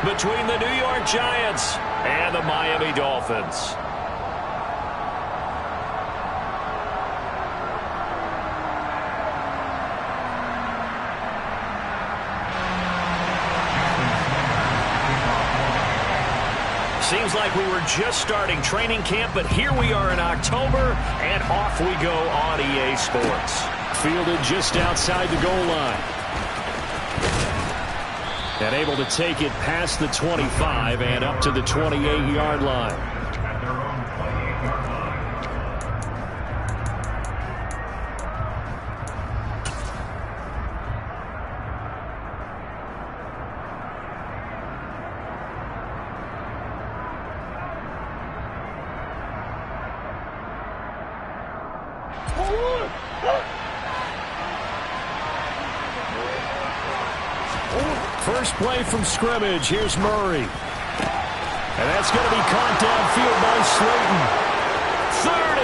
between the New York Giants and the Miami Dolphins. Seems like we were just starting training camp, but here we are in October, and off we go on EA Sports. Fielded just outside the goal line. And able to take it past the 25 and up to the 28-yard line. First play from scrimmage. Here's Murray. And that's going to be caught downfield by Slayton. 30.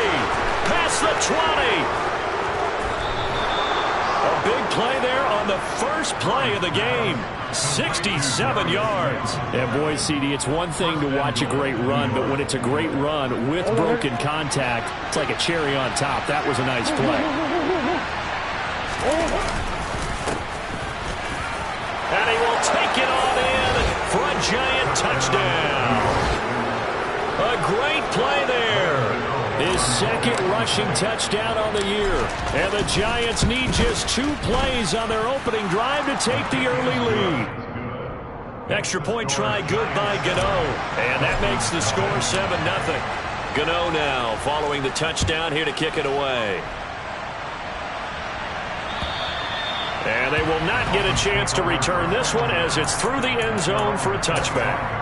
Past the 20. A big play there on the first play of the game. 67 yards. And boy, CD, it's one thing to watch a great run, but when it's a great run with broken contact, it's like a cherry on top. That was a nice play. And he will take it on in for a Giant touchdown. A great play there. His second rushing touchdown on the year. And the Giants need just 2 plays on their opening drive to take the early lead. Extra point try good by Gano. And that makes the score 7-0. Gano now following the touchdown here to kick it away. And they will not get a chance to return this one as it's through the end zone for a touchback.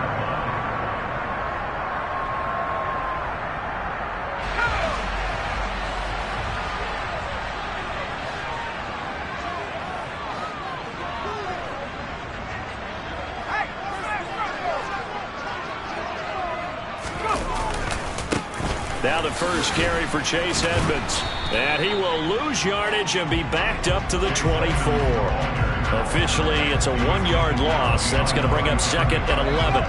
Now the first carry for Chase Edmonds. And he will lose yardage and be backed up to the 24. Officially, it's a 1-yard loss. That's going to bring up 2nd and 11.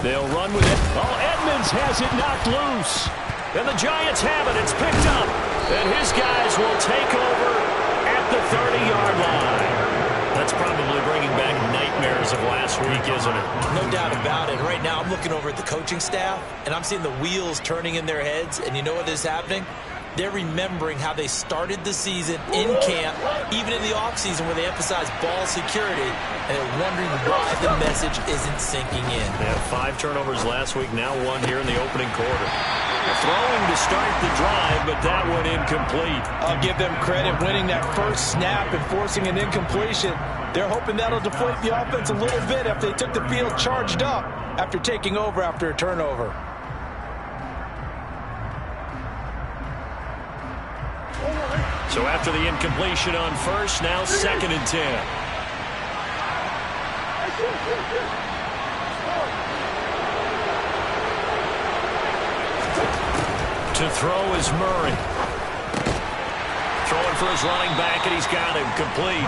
They'll run with it. Oh, Edmonds has it knocked loose. And the Giants have it. It's picked up. And his guys will take over at the 30-yard line. That's probably bringing back nightmares of last week, isn't it? No doubt about it. Right now, I'm looking over at the coaching staff, and I'm seeing the wheels turning in their heads. And you know what is happening? They're remembering how they started the season in camp, even in the offseason where they emphasized ball security, and they're wondering why the message isn't sinking in. They had 5 turnovers last week, now 1 here in the opening quarter. Throwing to start the drive, but that went incomplete. I'll give them credit winning that first snap and forcing an incompletion. They're hoping that'll deflate the offense a little bit if they took the field charged up after taking over after a turnover. So after the incompletion on first, now 2nd and 10. To throw is Murray. Throwing for his running back, and he's got him complete.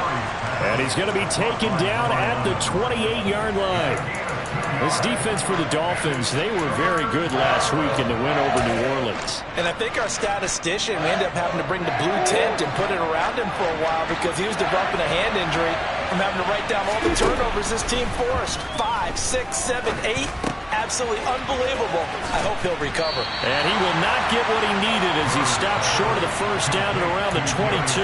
And he's going to be taken down at the 28-yard line. This defense for the Dolphins, they were very good last week in the win over New Orleans. And I think our statistician, we ended up having to bring the blue tent and put it around him for a while because he was developing a hand injury from having to write down all the turnovers this team forced. 5, 6, 7, 8. Absolutely unbelievable. I hope he'll recover. And he will not get what he needed as he stopped short of the first down at around the 22.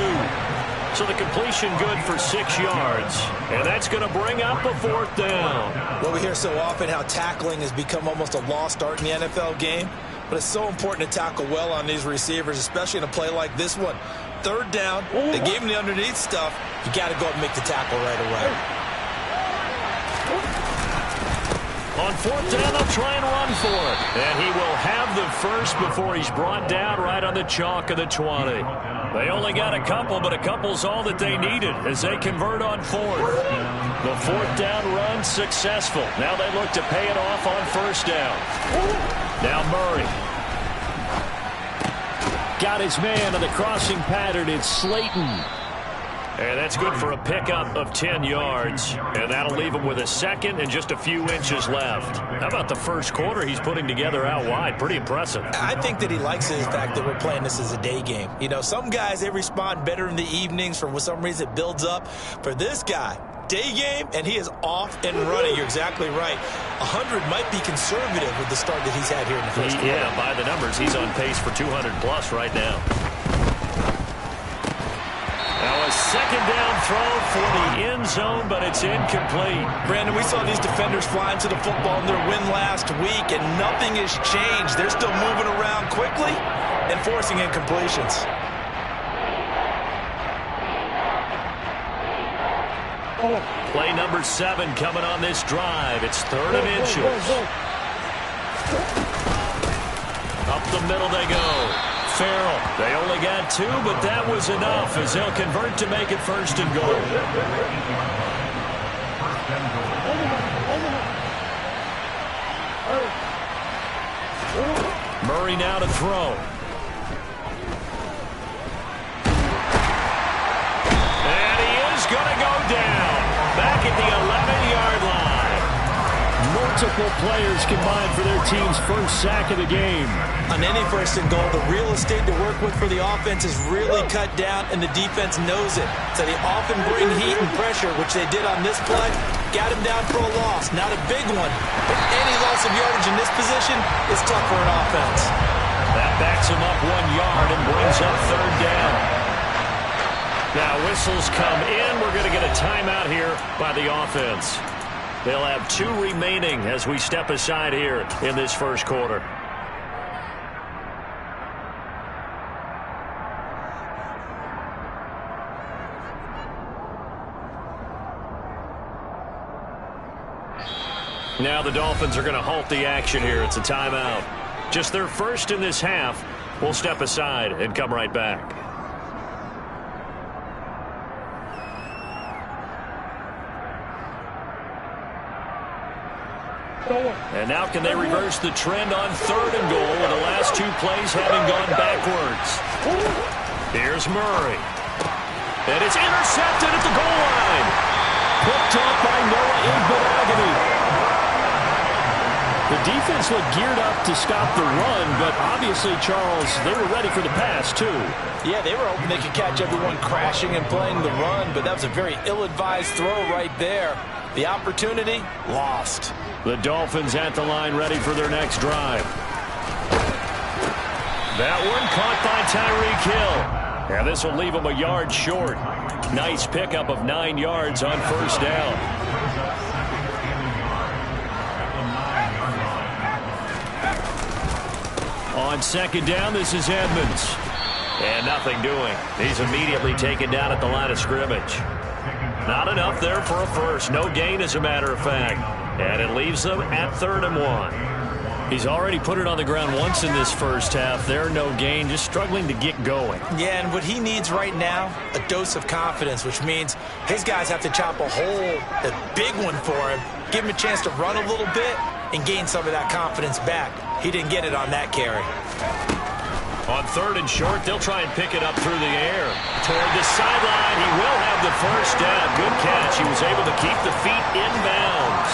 So the completion good for 6 yards. And that's going to bring up a 4th down. Well, we hear so often how tackling has become almost a lost art in the NFL game. But it's so important to tackle well on these receivers, especially in a play like this one. 3rd down, they gave him the underneath stuff. You got to go and make the tackle right away. On 4th down, they'll try and run for it. And he will have the first before he's brought down right on the chalk of the 20. They only got a couple, but a couple's all that they needed as they convert on 4th. The 4th down run successful. Now they look to pay it off on 1st down. Now Murray. got his man on the crossing pattern. It's Slayton. And that's good for a pickup of 10 yards. And that'll leave him with a second and just a few inches left. How about the first quarter he's putting together out wide? Pretty impressive. I think that he likes the fact that we're playing this as a day game. You know, some guys, they respond better in the evenings. For some reason, it builds up. For this guy, day game, and he is off and running. You're exactly right. 100 might be conservative with the start that he's had here in the first quarter. Yeah, by the numbers, he's on pace for 200-plus right now. Now a second down throw for the end zone, but it's incomplete. Brandon, we saw these defenders flying to the football in their win last week, and nothing has changed. They're still moving around quickly and forcing incompletions. Play number 7 coming on this drive. It's 3rd and inches. Up the middle they go. Farrell. They only got 2, but that was enough as they'll convert to make it 1st and goal. Murray now to throw. And he is going to go down. Back at the 11-yard line. Multiple players combined for their team's first sack of the game. On any 1st and goal, the real estate to work with for the offense is really cut down, and the defense knows it. So they often bring heat and pressure, which they did on this play. Got him down for a loss. Not a big one, but any loss of yardage in this position is tough for an offense. That backs him up 1 yard and brings up 3rd down. Now whistles come in. We're going to get a timeout here by the offense. They'll have 2 remaining as we step aside here in this first quarter. Now the Dolphins are going to halt the action here. It's a timeout. Just their first in this half. We'll step aside and come right back. And now can they reverse the trend on 3rd and goal with the last 2 plays having gone backwards. Here's Murray. And it's intercepted at the goal line. Picked up by Noah Igbenogany. The defense looked geared up to stop the run, but obviously, Charles, they were ready for the pass, too. Yeah, they were hoping they could catch everyone crashing and playing the run, but that was a very ill-advised throw right there. The opportunity, lost. The Dolphins at the line ready for their next drive. That one caught by Tyreek Hill. And this will leave him a yard short. Nice pickup of 9 yards on 1st down. On 2nd down, this is Edmonds. And nothing doing. He's immediately taken down at the line of scrimmage. Not enough there for a first. No gain, as a matter of fact. And it leaves them at 3rd and 1. He's already put it on the ground once in this first half. There, no gain, just struggling to get going. Yeah, and what he needs right now, a dose of confidence, which means his guys have to chop a hole, a big one for him, give him a chance to run a little bit, and gain some of that confidence back. He didn't get it on that carry. On 3rd and short, they'll try and pick it up through the air. Toward the sideline, he will have the first down. Good catch. He was able to keep the feet in bounds.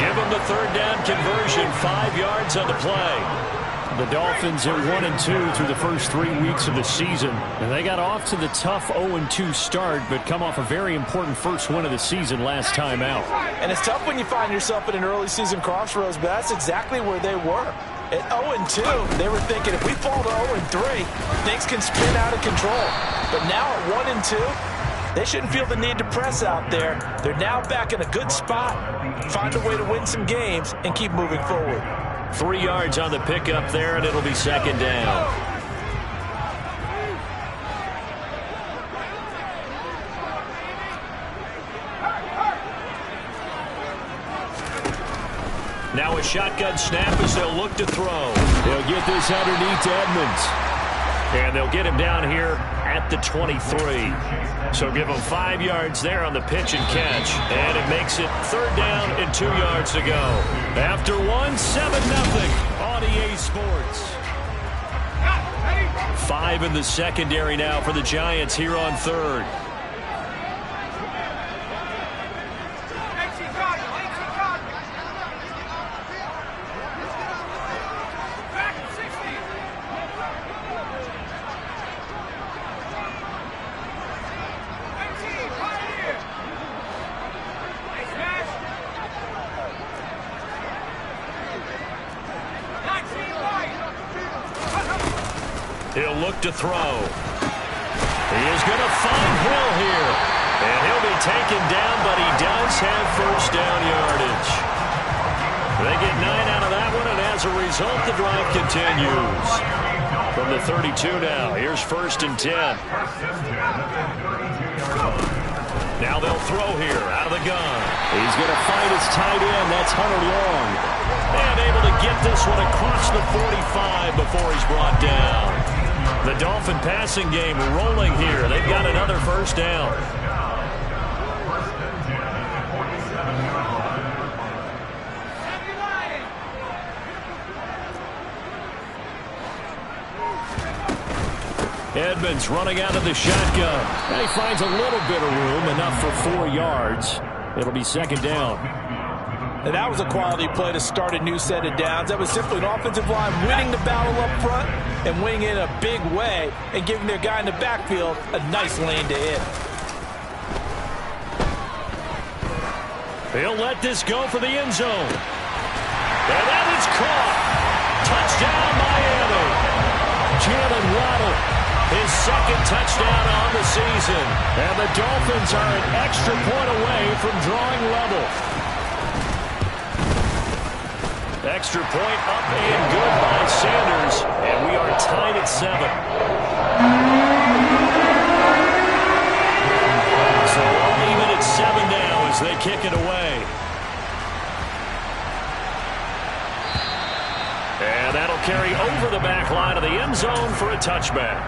Give him the 3rd down conversion, 5 yards on the play. The Dolphins are 1-2 through the first 3 weeks of the season. And they got off to the tough 0-2 start, but come off a very important first win of the season last time out. And it's tough when you find yourself at an early season crossroads, but that's exactly where they were. At 0-2, they were thinking if we fall to 0-3, things can spin out of control. But now at 1-2, they shouldn't feel the need to press out there. They're now back in a good spot, find a way to win some games, and keep moving forward. 3 yards on the pickup there, and it'll be 2nd down. Now a shotgun snap as they'll look to throw. They'll get this underneath to Edmonds. And they'll get him down here at the 23. So give him 5 yards there on the pitch and catch. And it makes it 3rd down and 2 yards to go. After one, 7-0 on EA Sports. 5 in the secondary now for the Giants here on third. He'll look to throw. He is going to find Hill here. And he'll be taken down, but he does have first down yardage. They get 9 out of that one, and as a result, the drive continues. From the 32 now, here's first and 10. Now they'll throw here out of the gun. He's going to find his tight end. That's Hunter Long. And able to get this one across the 45 before he's brought down. The Dolphin passing game rolling here. They've got another first down. Edmonds running out of the shotgun. And he finds a little bit of room, enough for 4 yards. It'll be second down. And that was a quality play to start a new set of downs. That was simply an offensive line winning the battle up front and winning in a big way and giving their guy in the backfield a nice lane to hit. He'll let this go for the end zone. And that is caught. Touchdown, Miami. Jalen Waddle, his second touchdown on the season. And the Dolphins are an extra point away from drawing level. Extra point up and good by Sanders. And we are tied at 7. So all even at 7 now as they kick it away. And that'll carry over the back line of the end zone for a touchback.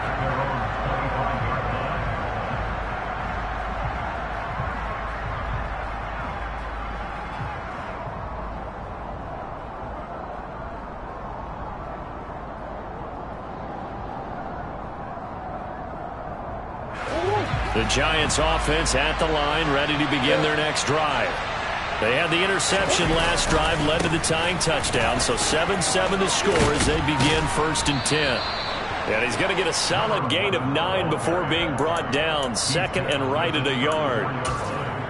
The Giants offense at the line, ready to begin their next drive. They had the interception last drive, led to the tying touchdown, so 7-7 the score as they begin first and 10. And he's going to get a solid gain of 9 before being brought down, second and right at a yard.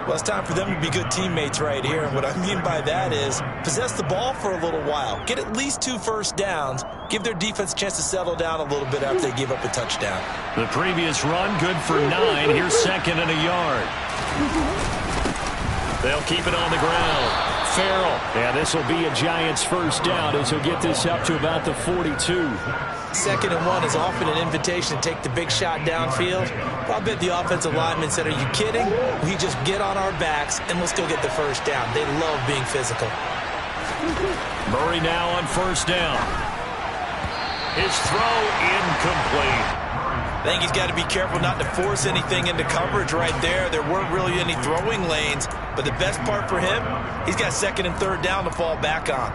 Well, it's time for them to be good teammates right here. And what I mean by that is possess the ball for a little while. Get at least 2 first downs. Give their defense a chance to settle down a little bit after they give up a touchdown. The previous run good for 9. Here's second and a yard. They'll keep it on the ground. Farrell. And this will be a Giants first down as he'll get this up to about the 42. Second and 1 is often an invitation to take the big shot downfield. But I bet the offensive lineman said, are you kidding? We just get on our backs and let's go get the first down. They love being physical. Murray now on first down. His throw incomplete. I think he's got to be careful not to force anything into coverage right there. There weren't really any throwing lanes. But the best part for him, he's got second and third down to fall back on.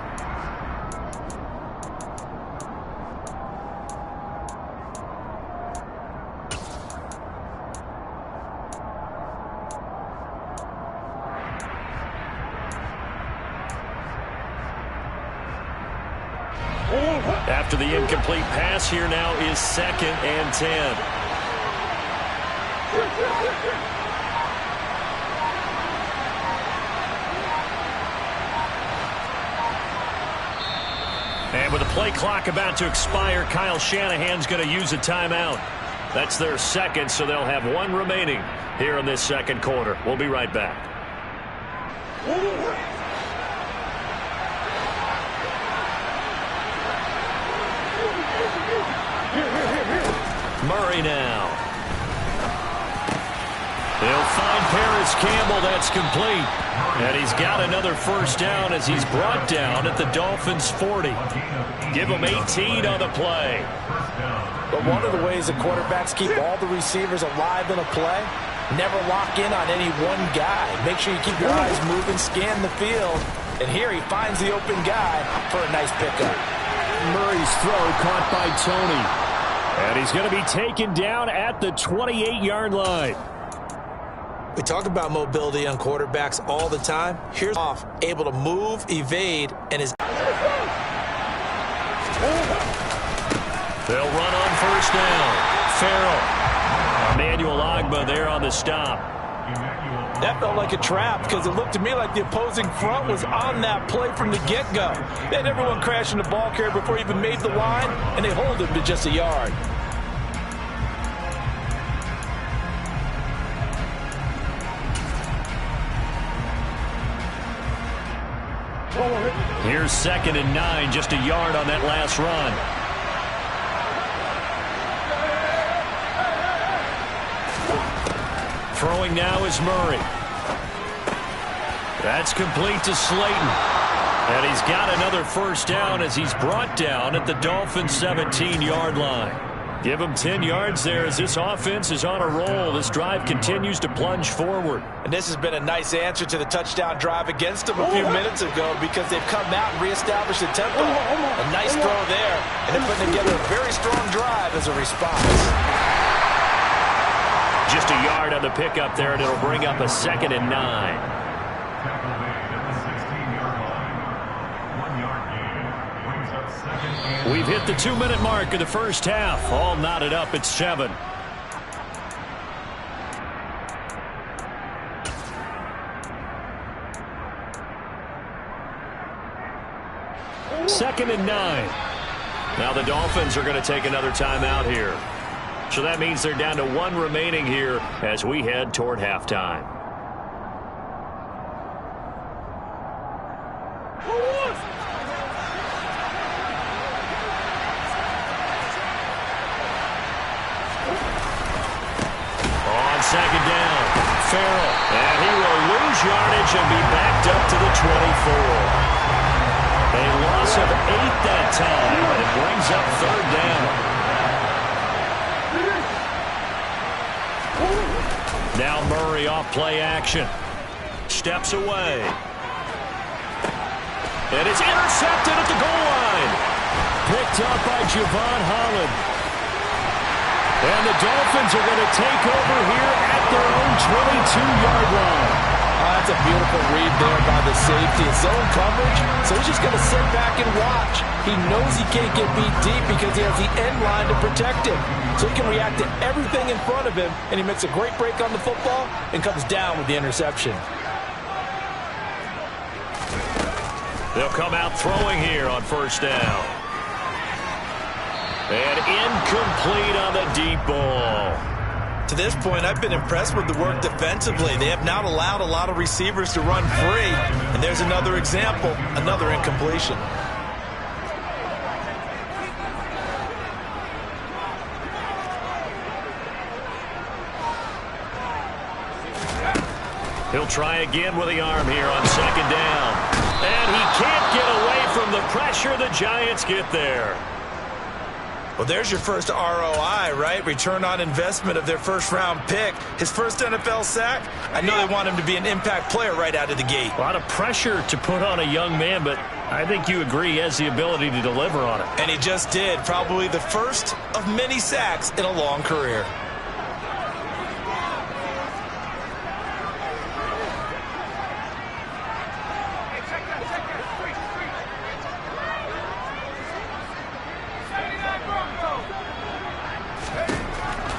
After the incomplete pass, here now is second and 10. And with the play clock about to expire, Kyle Shanahan's going to use a timeout. That's their second, so they'll have 1 remaining here in this second quarter. We'll be right back. Murray now. They'll find Paris Campbell. That's complete. And he's got another first down as he's brought down at the Dolphins' 40. Give him 18 on the play. But one of the ways the quarterbacks keep all the receivers alive in a play, never lock in on any one guy. Make sure you keep your eyes moving, scan the field. And here he finds the open guy for a nice pickup. Murray's throw caught by Tony. And he's going to be taken down at the 28-yard line. We talk about mobility on quarterbacks all the time. Here's off, able to move, evade, and is... They'll run on first down. Farrell. Emmanuel Ogbah there on the stop. That felt like a trap because it looked to me like the opposing front was on that play from the get-go. They had everyone crashing the ball carrier before he even made the line, and they hold him to just a yard. Here's 2nd and 9, just a yard on that last run. Throwing now is Murray. That's complete to Slayton. And he's got another first down as he's brought down at the Dolphins' 17-yard line. Give him 10 yards there as this offense is on a roll. This drive continues to plunge forward. And this has been a nice answer to the touchdown drive against them a few minutes ago because they've come out and reestablished the tempo. A nice throw there, and they're putting together a very strong drive as a response. Just a yard on the pickup there, and it'll bring up a 2nd and 9. We've hit the 2-minute mark of the first half. All knotted up at 7. Second and 9. Now the Dolphins are going to take another timeout here. So that means they're down to 1 remaining here as we head toward halftime. On second down, Farrell, and he will lose yardage and be backed up to the 24. A loss of 8 that time, and it brings up 3rd down. Now Murray off play action. Steps away. And it's intercepted at the goal line. Picked up by Javon Holland. And the Dolphins are going to take over here at their own 22-yard line. That's a beautiful read there by the safety. It's zone coverage, so he's just going to sit back and watch. He knows he can't get beat deep because he has the end line to protect him. So he can react to everything in front of him, and he makes a great break on the football and comes down with the interception. They'll come out throwing here on first down. And incomplete on the deep ball. To this point, I've been impressed with the work defensively. They have not allowed a lot of receivers to run free. And there's another example, another incompletion. He'll try again with the arm here on second down. And he can't get away from the pressure. The Giants get there. Well, there's your first ROI, right? Return on investment of their first-round pick. His first NFL sack. I know they want him to be an impact player right out of the gate. A lot of pressure to put on a young man, but I think you agree he has the ability to deliver on it. And he just did. Probably the first of many sacks in a long career.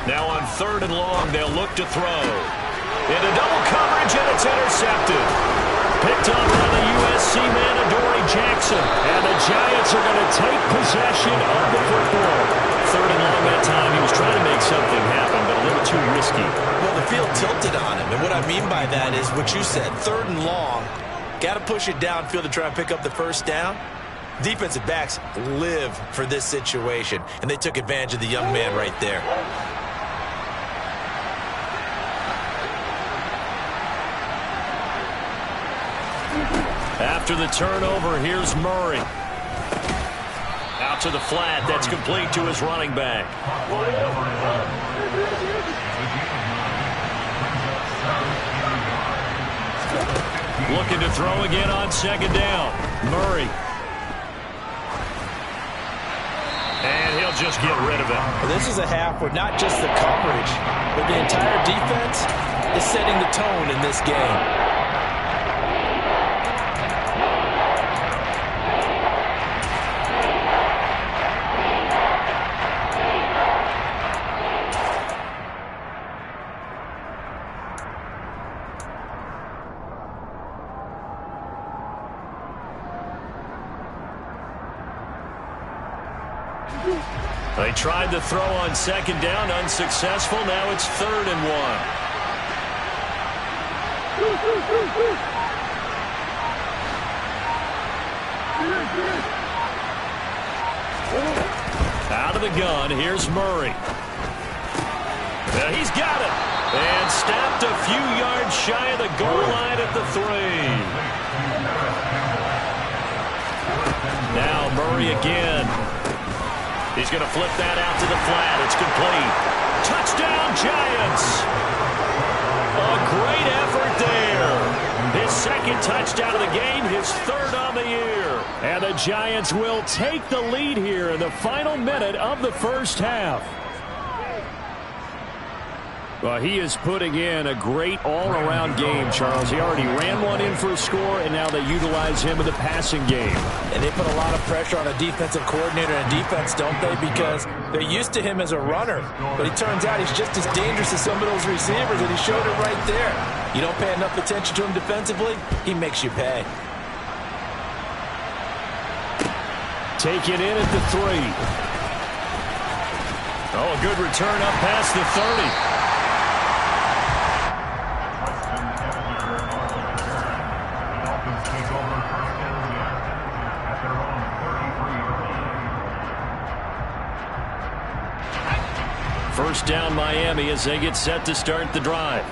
Now on 3rd and long, they'll look to throw. Into double coverage, and it's intercepted. Picked up by the USC man, Adoree Jackson. And the Giants are going to take possession of the football. 3rd and long that time. He was trying to make something happen, but a little too risky. Well, the field tilted on him. And what I mean by that is what you said. 3rd and long. Got to push it downfield to try and pick up the first down. Defensive backs live for this situation. And they took advantage of the young man right there. After the turnover, here's Murray. Out to the flat. That's complete to his running back. Looking to throw again on second down. Murray. And he'll just get rid of it. Well, this is a half where not just the coverage, but the entire defense is setting the tone in this game. They tried to throw on second down, unsuccessful. Now it's 3rd and 1. Out of the gun, here's Murray. He's got it. And snapped a few yards shy of the goal line at the 3. Now Murray again. He's going to flip that out to the flat. It's complete. Touchdown, Giants. A great effort there. His second touchdown of the game, his 3rd on the year. And the Giants will take the lead here in the final minute of the first half. Well, he is putting in a great all-around game, Charles. He already ran one in for a score, and now they utilize him in the passing game. And they put a lot of pressure on a defensive coordinator and defense, don't they? Because they're used to him as a runner. But it turns out he's just as dangerous as some of those receivers, and he showed it right there. You don't pay enough attention to him defensively, he makes you pay. Take it in at the 3. Oh, a good return up past the 30. First down Miami as they get set to start the drive.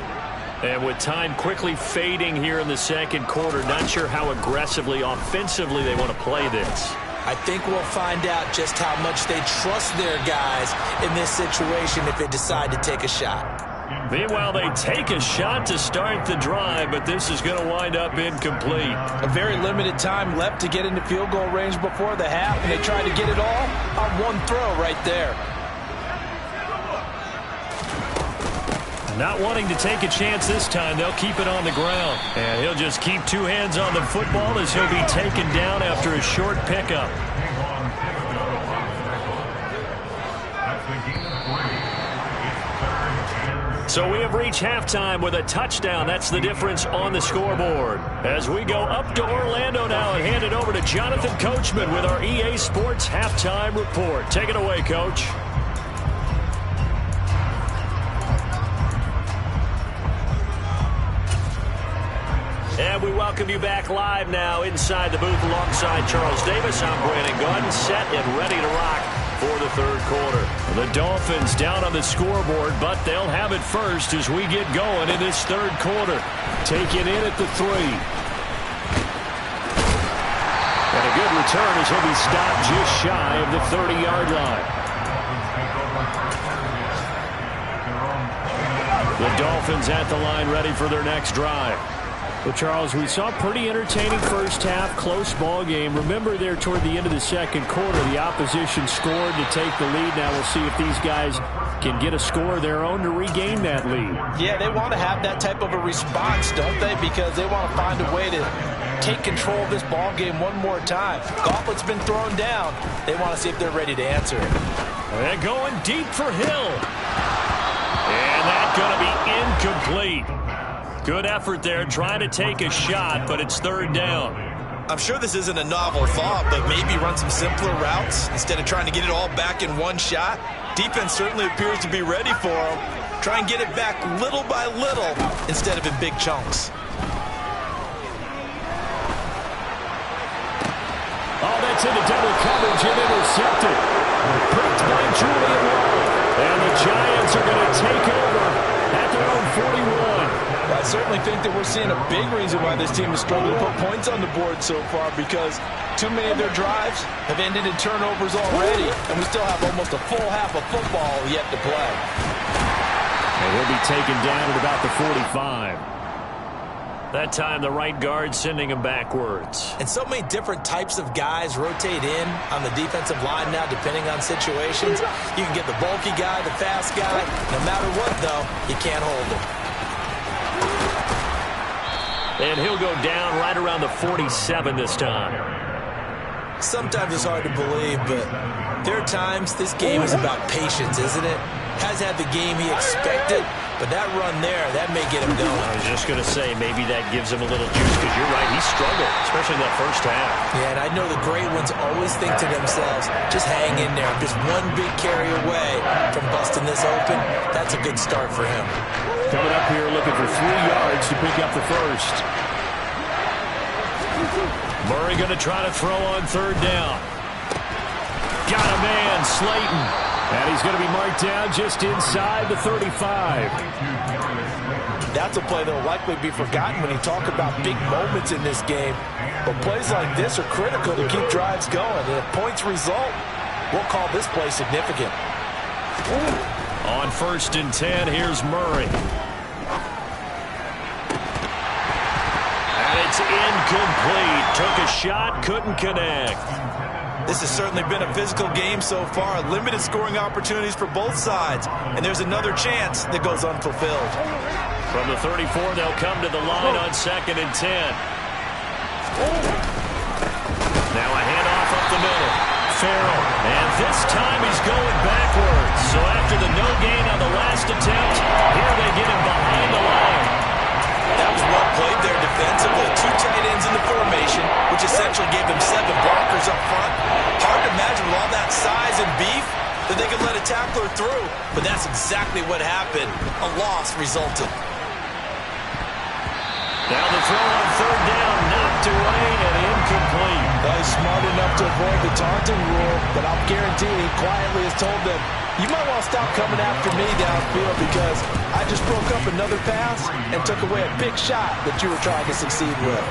And with time quickly fading here in the second quarter, not sure how aggressively, offensively they want to play this. I think we'll find out just how much they trust their guys in this situation if they decide to take a shot. Meanwhile, they take a shot to start the drive, but this is going to wind up incomplete. A very limited time left to get into field goal range before the half, and they tried to get it all on one throw right there. Not wanting to take a chance this time, they'll keep it on the ground. And he'll just keep 2 hands on the football as he'll be taken down after a short pickup. So we have reached halftime with a touchdown. That's the difference on the scoreboard. As we go up to Orlando now and hand it over to Jonathan Coachman with our EA Sports Halftime Report. Take it away, Coach. And we welcome you back live now inside the booth alongside Charles Davis. I'm Brandon Gordon, set and ready to rock for the 3rd quarter. The Dolphins down on the scoreboard, but they'll have it first as we get going in this 3rd quarter. Take it in at the 3. And a good return as he'll be stopped just shy of the 30-yard line. The Dolphins at the line ready for their next drive. Well, Charles, we saw a pretty entertaining first half, close ball game. Remember there toward the end of the second quarter, the opposition scored to take the lead. Now we'll see if these guys can get a score of their own to regain that lead. Yeah, they want to have that type of a response, don't they? Because they want to find a way to take control of this ball game one more time. Gauntlet's been thrown down. They want to see if they're ready to answer it. They're going deep for Hill. And that's going to be incomplete. Good effort there, trying to take a shot, but it's 3rd down. I'm sure this isn't a novel thought, but maybe run some simpler routes instead of trying to get it all back in one shot. Defense certainly appears to be ready for them. Try and get it back little by little instead of in big chunks. Oh, that's into double coverage and intercepted. Picked by Julian Love. And the Giants are going to take over at their own 41. I certainly think that we're seeing a big reason why this team has struggled to put points on the board so far, because too many of their drives have ended in turnovers already, and we still have almost a full half of football yet to play. And he'll be taken down at about the 45. That time the right guard sending him backwards. And so many different types of guys rotate in on the defensive line now, depending on situations. You can get the bulky guy, the fast guy. No matter what, though, you can't hold him. And he'll go down right around the 47 this time. Sometimes it's hard to believe, but there are times this game is about patience, isn't it? Has had the game he expected, but that run there, that may get him going. I was just going to say, maybe that gives him a little juice, because you're right, he struggled, especially in that first half. Yeah, and I know the great ones always think to themselves, just hang in there. I'm just one big carry away from busting this open. That's a good start for him. Coming up here looking for 3 yards to pick up the first. Murray going to try to throw on third down. Got a man, Slayton. And he's going to be marked down just inside the 35. That's a play that will likely be forgotten when you talk about big moments in this game. But plays like this are critical to keep drives going. And if points result, we'll call this play significant. On 1st and 10, here's Murray. And it's incomplete. Took a shot, couldn't connect. This has certainly been a physical game so far. Limited scoring opportunities for both sides. And there's another chance that goes unfulfilled. From the 34, they'll come to the line on 2nd and 10. Now a handoff up the middle. Farrell. And this time he's going backwards. So after the no gain on the last attempt, here they get him behind the line. That was well played there defensively. 2 tight ends in the formation, which essentially gave them 7 blockers up front. Hard to imagine with all that size and beef that they could let a tackler through. But that's exactly what happened. A loss resulted. Now the throw on third down, knocked away and incomplete. Well, he's smart enough to avoid the taunting rule, but I'll guarantee he quietly has told them, you might want to stop coming after me downfield because I just broke up another pass and took away a big shot that you were trying to succeed with.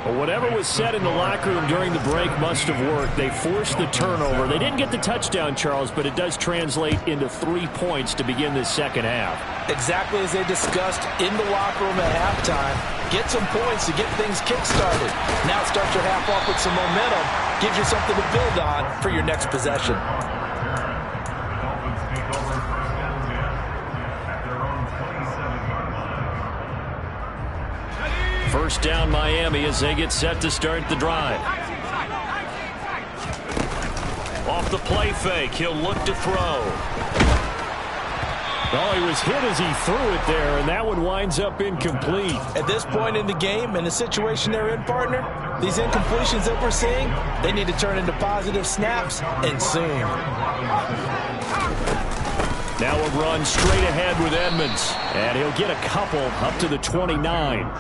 Well, whatever was said in the locker room during the break must have worked. They forced the turnover. They didn't get the touchdown, Charles, but it does translate into 3 points to begin this second half. Exactly as they discussed in the locker room at halftime. Get some points to get things kick-started. Now start your half off with some momentum. Gives you something to build on for your next possession. First down Miami as they get set to start the drive. Off the play fake, he'll look to throw. Oh, he was hit as he threw it there, and that one winds up incomplete. At this point in the game, and the situation they're in, partner, these incompletions that we're seeing, they need to turn into positive snaps, and soon. Now a run straight ahead with Edmonds, and he'll get a couple up to the 29.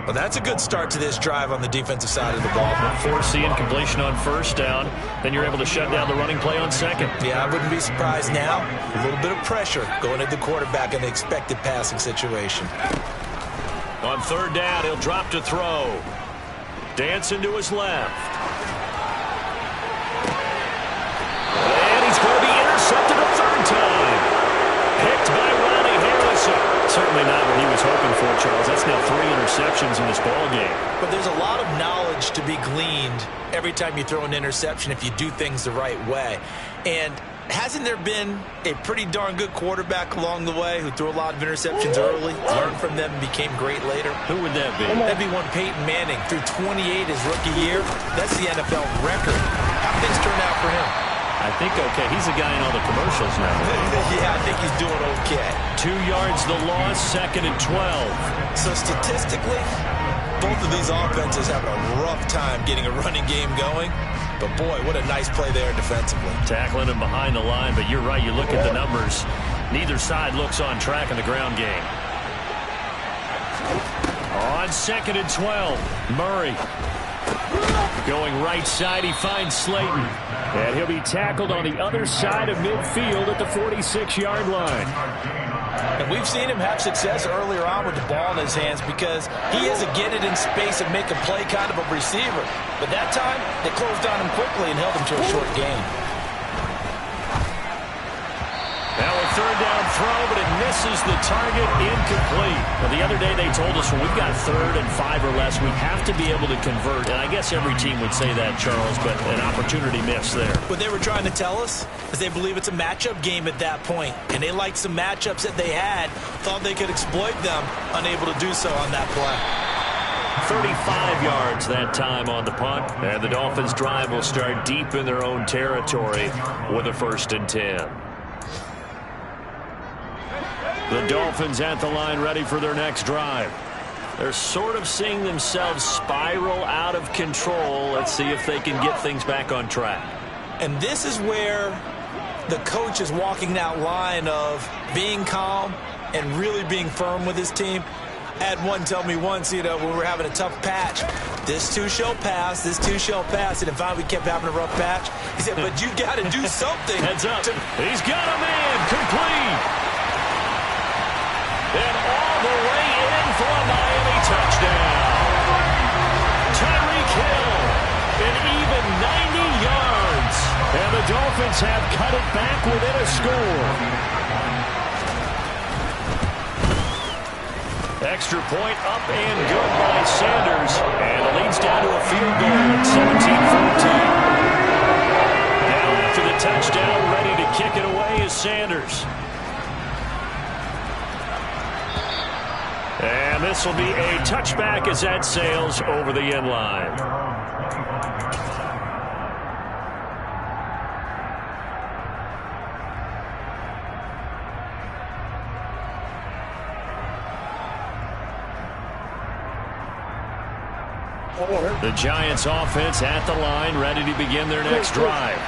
Well, that's a good start to this drive on the defensive side of the ball. Force the incompletion on first down. Then you're able to shut down the running play on second. Yeah, I wouldn't be surprised now. A little bit of pressure going at the quarterback in the expected passing situation. On third down, he'll drop to throw. Dancing to his left. And he's going to be intercepted a third time. Picked by Ronnie Harrison. Certainly not what he was hoping for, Charles. That's now 3 interceptions in this ball game. But there's a lot of knowledge to be gleaned every time you throw an interception if you do things the right way. And hasn't there been a pretty darn good quarterback along the way who threw a lot of interceptions early, learned from them, and became great later? Who would that be? That'd be one Peyton Manning. Threw 28 his rookie year. That's the NFL record. How things turn out for him? I think okay. He's a guy in all the commercials now. Yeah, I think he's doing okay. 2 yards the loss, 2nd and 12. So statistically, both of these offenses have a rough time getting a running game going. But boy, what a nice play there defensively. Tackling him behind the line, but you're right. You look at the numbers. Neither side looks on track in the ground game. On 2nd and 12, Murray. Going right side, he finds Slayton. And he'll be tackled on the other side of midfield at the 46-yard line. And we've seen him have success earlier on with the ball in his hands because he is a get it in space and make a play kind of a receiver. But that time, they closed on him quickly and held him to a short gain. Now a third down throw, but it misses the target, incomplete. Well, the other day they told us when we've got 3rd and 5 or less, we have to be able to convert. And I guess every team would say that, Charles, but an opportunity missed there. What they were trying to tell us is they believe it's a matchup game at that point. And they liked some matchups that they had, thought they could exploit them, unable to do so on that play. 35 yards that time on the punt. And the Dolphins' drive will start deep in their own territory with a 1st and 10. The Dolphins at the line ready for their next drive. They're sort of seeing themselves spiral out of control. Let's see if they can get things back on track. And this is where the coach is walking that line of being calm and really being firm with his team. I had one tell me once, when we were having a tough patch, this too shall pass, this too shall pass. And finally we kept having a rough patch. He said, but you got to do something. Heads up. He's got a man complete. And all the way in for a Miami touchdown. Tyreek Hill, an even 90 yards. And the Dolphins have cut it back within a score. Extra point up and good by Sanders. And it leads down to a field goal at 17-14. Now after the touchdown, ready to kick it away is Sanders. And this will be a touchback as that sails over the end line. The Giants offense at the line, ready to begin their next drive.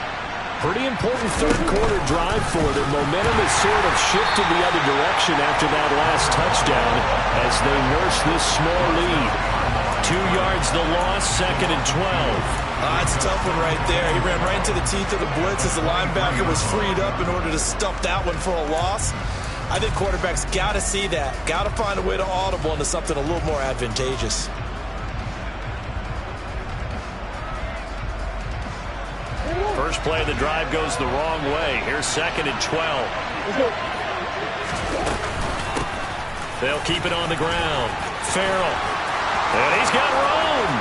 Pretty important 3rd quarter drive for them. Momentum has sort of shifted the other direction after that last touchdown as they nurse this small lead. 2 yards the loss, 2nd and 12. It's a tough one right there. He ran right into the teeth of the blitz as the linebacker was freed up in order to stuff that one for a loss. I think quarterbacks got to see that. Got to find a way to audible into something a little more advantageous. First play of the drive goes the wrong way. Here's 2nd and 12. They'll keep it on the ground. Farrell. And he's got room.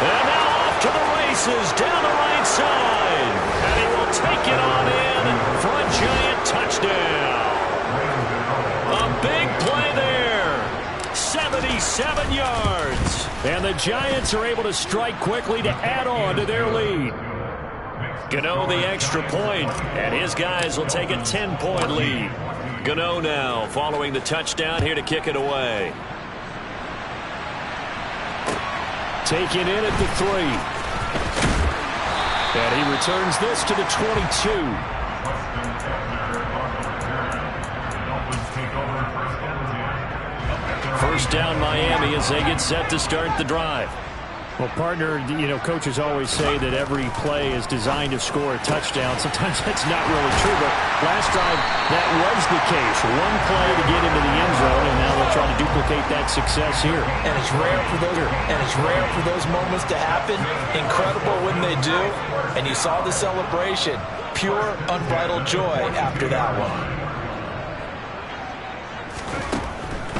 And now off to the races down the right side. And he will take it on in for a giant touchdown. A big play there. 77 yards. And the Giants are able to strike quickly to add on to their lead. Gano the extra point, and his guys will take a 10-point lead. Gano now following the touchdown here to kick it away. Taken in at the 3. And he returns this to the 22. First down Miami as they get set to start the drive. Well, partner, coaches always say that every play is designed to score a touchdown. Sometimes that's not really true, but last drive, that was the case. One play to get into the end zone, and now they'll try to duplicate that success here. And it's rare for those moments to happen. Incredible when they do. And you saw the celebration. Pure, unbridled joy after that one.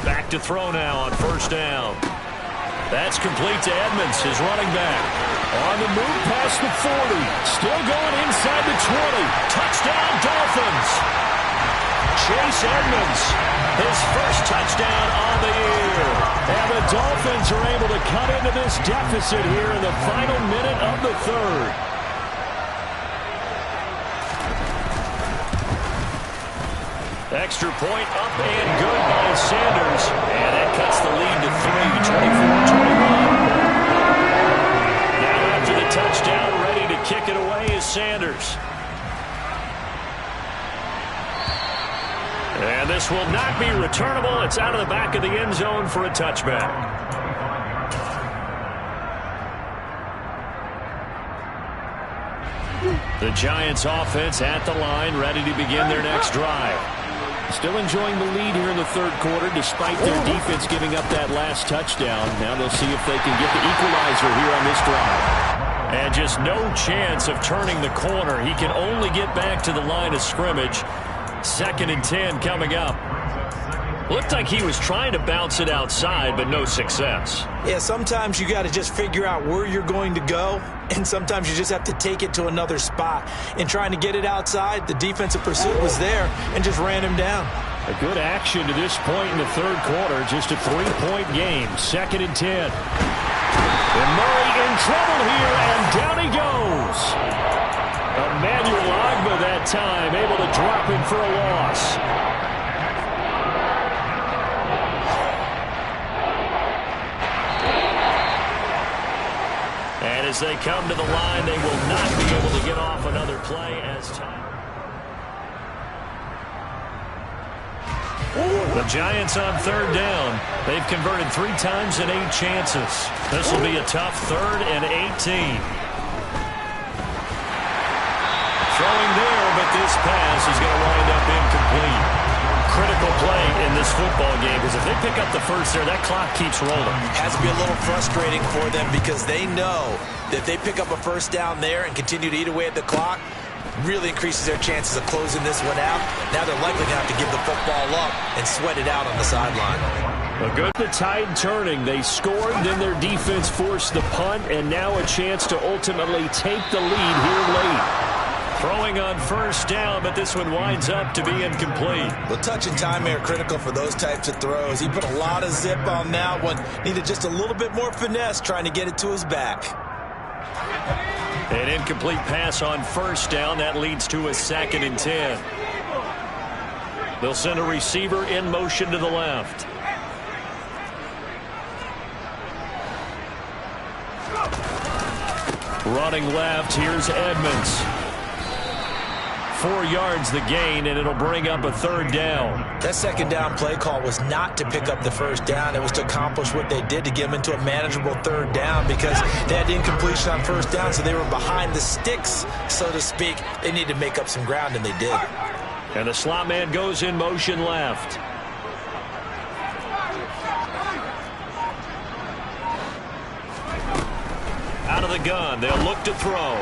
Back to throw now on first down. That's complete to Edmonds, his running back. On the move past the 40. Still going inside the 20. Touchdown, Dolphins. Chase Edmonds, his first touchdown on the year. And the Dolphins are able to cut into this deficit here in the final minute of the 3rd. Extra point up and good by Sanders. And that cuts the lead to 3, 24-21. Now after the touchdown, ready to kick it away is Sanders. And this will not be returnable. It's out of the back of the end zone for a touchback. The Giants offense at the line, ready to begin their next drive. Still enjoying the lead here in the 3rd quarter despite their defense giving up that last touchdown. Now they'll see if they can get the equalizer here on this drive. And just no chance of turning the corner. He can only get back to the line of scrimmage. 2nd and 10 coming up. Looked like he was trying to bounce it outside, but no success. Yeah, sometimes you got to just figure out where you're going to go, and sometimes you just have to take it to another spot. In trying to get it outside, the defensive pursuit was there and just ran him down. A good action to this point in the 3rd quarter. Just a 3-point game. 2nd and 10. And Murray in trouble here, and down he goes. Emmanuel Ogbah that time able to drop him for a loss. And as they come to the line, they will not be able to get off another play as time. The Giants on 3rd down. They've converted 3 times in 8 chances. This will be a tough 3rd and 18. Throwing there, but this pass is going to wind up incomplete. Critical play in this football game, because if they pick up the first there, that clock keeps rolling. Has to be a little frustrating for them because they know that if they pick up a first down there and continue to eat away at the clock, really increases their chances of closing this one out. Now they're likely to have to give the football up and sweat it out on the sideline. A good the tide turning. They scored, then their defense forced the punt, and now a chance to ultimately take the lead here late. Throwing on 1st down, but this one winds up to be incomplete. Well, touch and timing are critical for those types of throws. He put a lot of zip on that one. Needed just a little bit more finesse trying to get it to his back. An incomplete pass on 1st down. That leads to a 2nd and 10. They'll send a receiver in motion to the left. Running left, here's Edmonds. 4 yards the gain, and it'll bring up a 3rd down. That 2nd down play call was not to pick up the 1st down. It was to accomplish what they did to get them into a manageable 3rd down because they had incompletion on 1st down, so they were behind the sticks, so to speak. They needed to make up some ground, and they did. And the slot man goes in motion left. Out of the gun, they'll look to throw.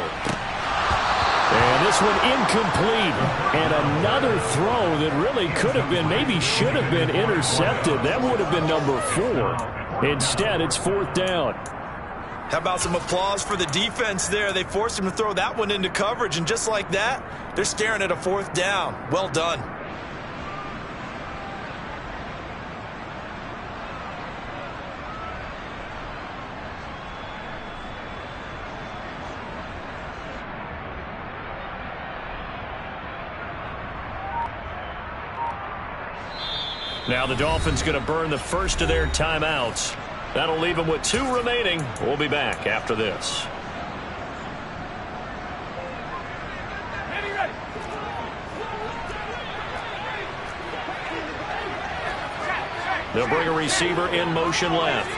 And this one incomplete. And another throw that really could have been, maybe should have been intercepted. That would have been number 4. Instead, it's 4th down. How about some applause for the defense there? They forced him to throw that one into coverage, and just like that, they're staring at a 4th down. Well done. Now the Dolphins going to burn the first of their timeouts. That'll leave them with 2 remaining. We'll be back after this. They'll bring a receiver in motion left.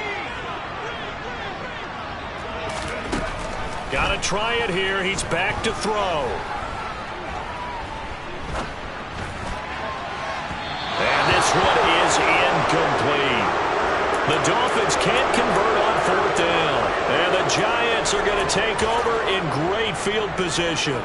Got to try it here. He's back to throw. And this one is incomplete. The Dolphins can't convert on 4th down. And the Giants are going to take over in great field position.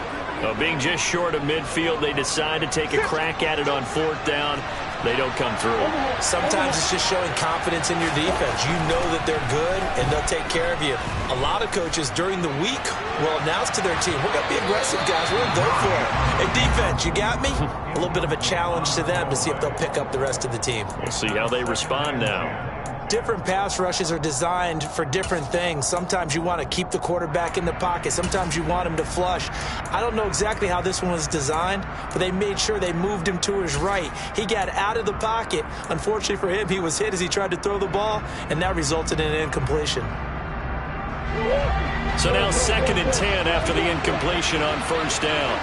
Being just short of midfield, they decide to take a crack at it on 4th down. They don't come through. Sometimes it's just showing confidence in your defense. You know that they're good, and they'll take care of you. A lot of coaches during the week will announce to their team, we're going to be aggressive, guys. We're going to go for it. Hey, defense, you got me? A little bit of a challenge to them to see if they'll pick up the rest of the team. We'll see how they respond now. Different pass rushes are designed for different things. Sometimes you want to keep the quarterback in the pocket. Sometimes you want him to flush. I don't know exactly how this one was designed, but they made sure they moved him to his right. He got out of the pocket. Unfortunately for him, he was hit as he tried to throw the ball, and that resulted in an incompletion. So now 2nd and 10 after the incompletion on 1st down.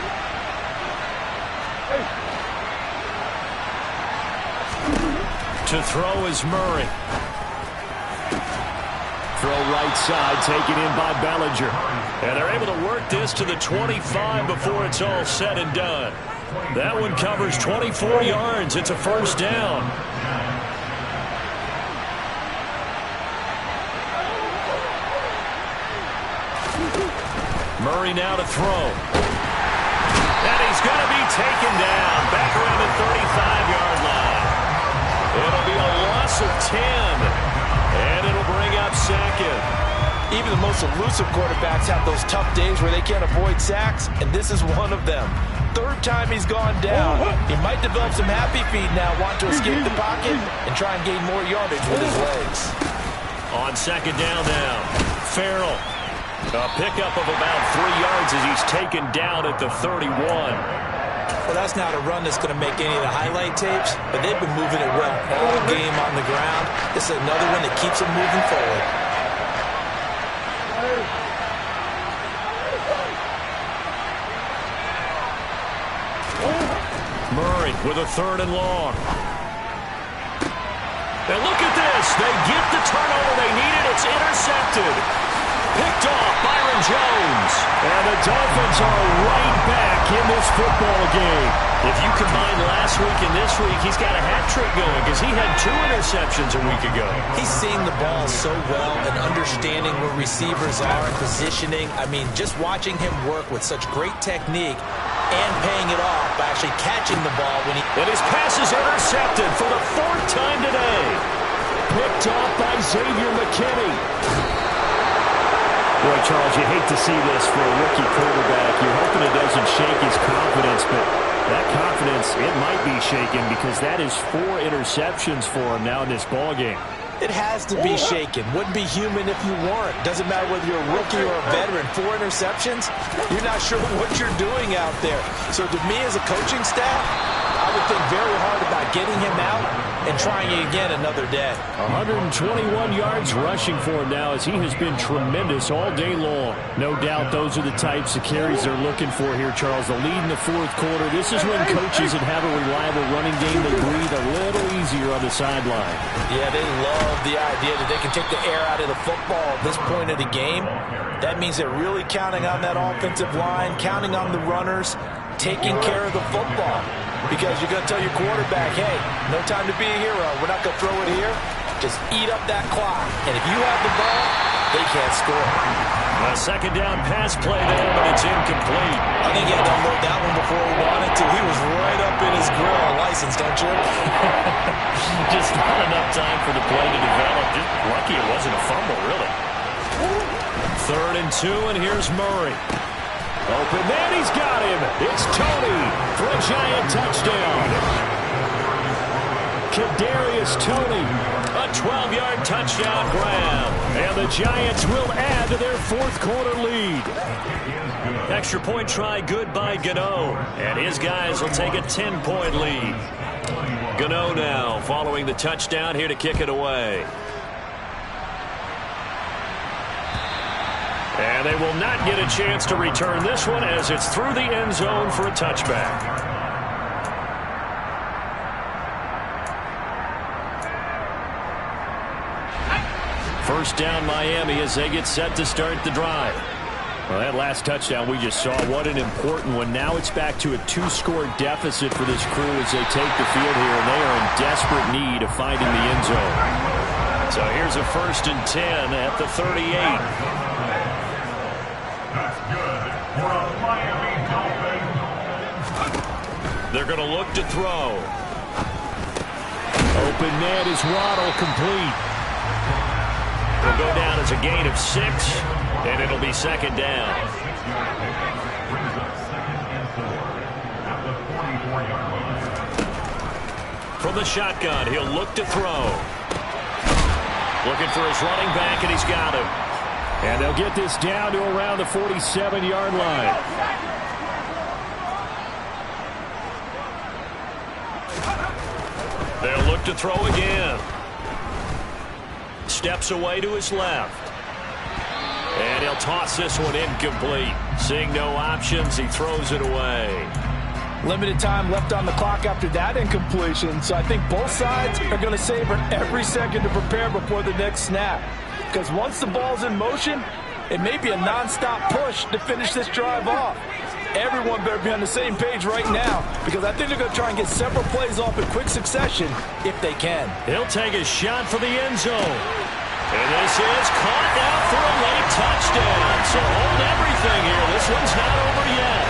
To throw is Murray. Throw right side, taken in by Bellinger. And they're able to work this to the 25 before it's all said and done. That one covers 24 yards. It's a 1st down. Murray now to throw. And he's going to be taken down back around the 35-yard line. It'll be a loss of 10. And it'll bring up second. Even the most elusive quarterbacks have those tough days where they can't avoid sacks, and this is one of them. Third time he's gone down. He might develop some happy feet now, want to escape the pocket and try and gain more yardage with his legs. On second down now, Farrell. A pickup of about 3 yards as he's taken down at the 31. Well, that's not a run that's going to make any of the highlight tapes, but they've been moving it well all game on the ground. This is another one that keeps them moving forward. Murray with a 3rd and long. And look at this. They get the turnover they needed. It's intercepted. Picked off Byron Jones. And the Dolphins are right back in this football game. If you combine last week and this week, he's got a hat trick going because he had 2 interceptions a week ago. He's seeing the ball so well and understanding where receivers are and positioning. I mean, just watching him work with such great technique and paying it off by actually catching the ball when he... And his pass is intercepted for the 4th time today. Picked off by Xavier McKinney. Boy, Charles, you hate to see this for a rookie quarterback. You're hoping it doesn't shake his confidence, but that confidence, it might be shaken because that is 4 interceptions for him now in this ballgame. It has to be shaken. Wouldn't be human if you weren't. Doesn't matter whether you're a rookie or a veteran. 4 interceptions, you're not sure what you're doing out there. So to me as a coaching staff, I would think very hard about getting him out and trying again another day. 121 yards rushing for him now as he has been tremendous all day long. No doubt those are the types of carries they're looking for here, Charles. The lead in the 4th quarter. This is when coaches that have a reliable running game, they breathe a little easier on the sideline. Yeah, they love the idea that they can take the air out of the football at this point of the game. That means they're really counting on that offensive line, counting on the runners, taking care of the football. Because you're going to tell your quarterback, hey, no time to be a hero. We're not going to throw it here. Just eat up that clock. And if you have the ball, they can't score. A second down pass play there, but it's incomplete. I think he had to unload that one before he wanted to. He was right up in his grill. License, don't you? Just not enough time for the play to develop. Just lucky it wasn't a fumble, really. 3rd and 2, and here's Murray. Open man, he's got him. It's Tony for a Giant touchdown. Kadarius Toney, a 12-yard touchdown grab. And the Giants will add to their 4th quarter lead. Extra point try good by Gano. And his guys will take a 10-point lead. Gano now following the touchdown here to kick it away. And they will not get a chance to return this one as it's through the end zone for a touchback. First down Miami as they get set to start the drive. Well, that last touchdown we just saw, what an important one. Now it's back to a 2-score deficit for this crew as they take the field here, and they are in desperate need of finding the end zone. So here's a 1st and 10 at the 38. They're going to look to throw. Open man is Waddle, complete. It'll go down as a gain of 6, and it'll be 2nd down. From the shotgun, he'll look to throw. Looking for his running back, and he's got him. And they'll get this down to around the 47-yard line. They'll look to throw again. Steps away to his left. And he'll toss this one incomplete. Seeing no options, he throws it away. Limited time left on the clock after that incompletion, so I think both sides are going to savor every second to prepare before the next snap. Because once the ball's in motion, it may be a nonstop push to finish this drive off. Everyone better be on the same page right now, because I think they're going to try and get several plays off in quick succession if they can. He'll take a shot for the end zone. And this is caught now for a late touchdown. So hold everything here. This one's not over yet.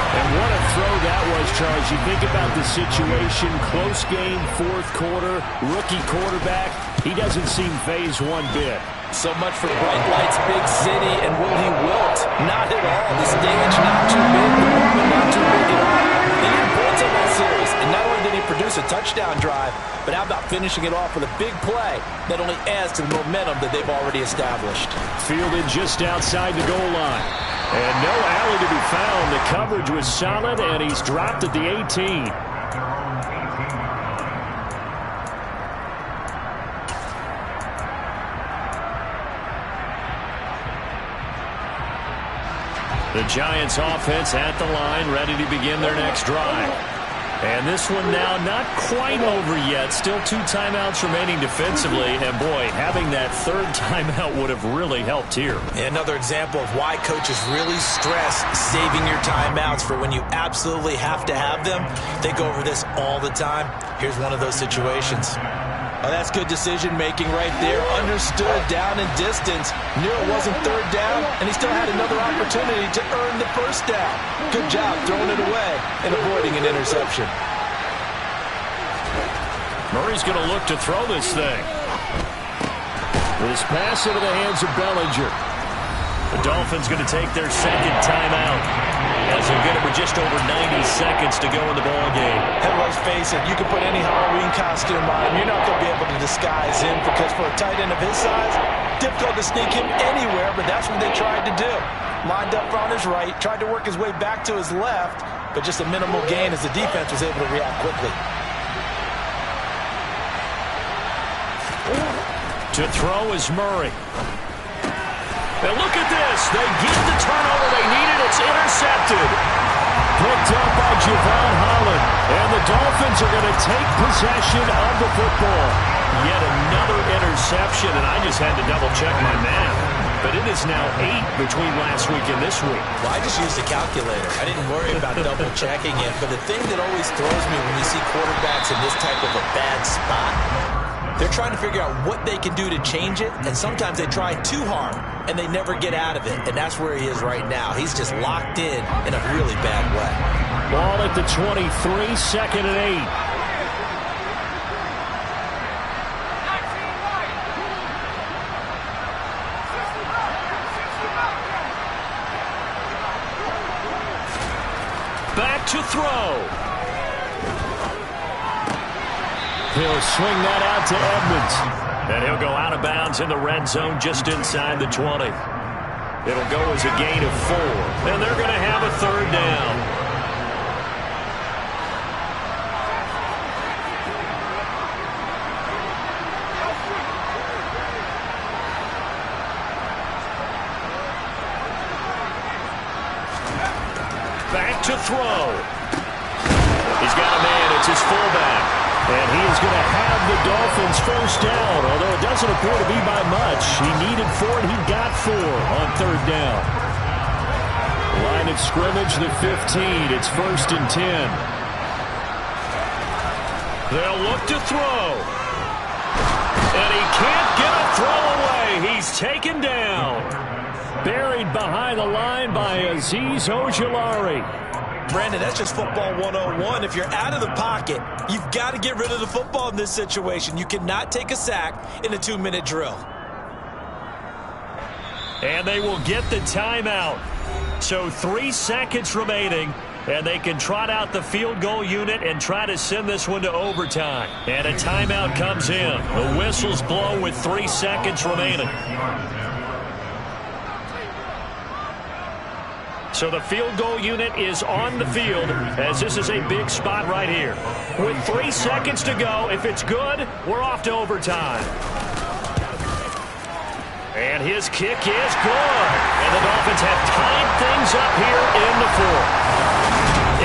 And what a throw that was, Charles. You think about the situation, close game, fourth quarter, rookie quarterback. He doesn't seem phased one bit. So much for bright lights, big city, and will he wilt? Not at all. The stage not too big, the moment not too big at all. They didn't points on that series, and not only did he produce a touchdown drive, but how about finishing it off with a big play that only adds to the momentum that they've already established. Fielded just outside the goal line. And no alley to be found. The coverage was solid, and he's dropped at the 18. The Giants offense at the line, ready to begin their next drive. And this one now not quite over yet. Still 2 timeouts remaining defensively. And, boy, having that third timeout would have really helped here. Another example of why coaches really stress saving your timeouts for when you absolutely have to have them. They go over this all the time. Here's one of those situations. Oh, that's good decision-making right there. Understood down and distance. Knew it wasn't third down, and he still had another opportunity to earn the first down. Good job throwing it away and avoiding an interception. Murray's going to look to throw this thing. This pass into the hands of Bellinger. The Dolphins going to take their second timeout as they're good with just over 90 seconds to go in the ballgame. And let's face it, you can put any Halloween costume on him. You're not going to be able to disguise him because for a tight end of his size, difficult to sneak him anywhere, but that's what they tried to do. Lined up on his right, tried to work his way back to his left, but just a minimal gain as the defense was able to react quickly. To throw is Murray. And look at this. They get the turnover they needed. It's intercepted. Picked up by Javon Holland. And the Dolphins are going to take possession of the football. Yet another interception, and I just had to double-check my math. But it is now 8 between last week and this week. Well, I just used a calculator. I didn't worry about double-checking it. But the thing that always throws me when you see quarterbacks in this type of a bad spot, they're trying to figure out what they can do to change it, and sometimes they try too hard, and they never get out of it, and that's where he is right now. He's just locked in a really bad way. Ball at the 23, second and 8. Back to throw. He'll swing that out to Edmonds. And he'll go out of bounds in the red zone just inside the 20. It'll go as a gain of 4. And they're going to have a third down. Back to throw. He's got a man. It's his fullback. And he is going to have the Dolphins first down, although it doesn't appear to be by much. He needed 4, and he got 4 on third down. Line of scrimmage, the 15. It's 1st and 10. They'll look to throw. And he can't get a throw away. He's taken down. Buried behind the line by Azeez Ojulari. Brandon, that's just football 101. If you're out of the pocket, you've got to get rid of the football in this situation. You cannot take a sack in a 2-minute drill. And they will get the timeout. So 3 seconds remaining, and they can trot out the field goal unit and try to send this one to overtime. And a timeout comes in. The whistle's blown with 3 seconds remaining. So the field goal unit is on the field as this is a big spot right here. With 3 seconds to go, if it's good, we're off to overtime. And his kick is good. And the Dolphins have tied things up here in the 4th.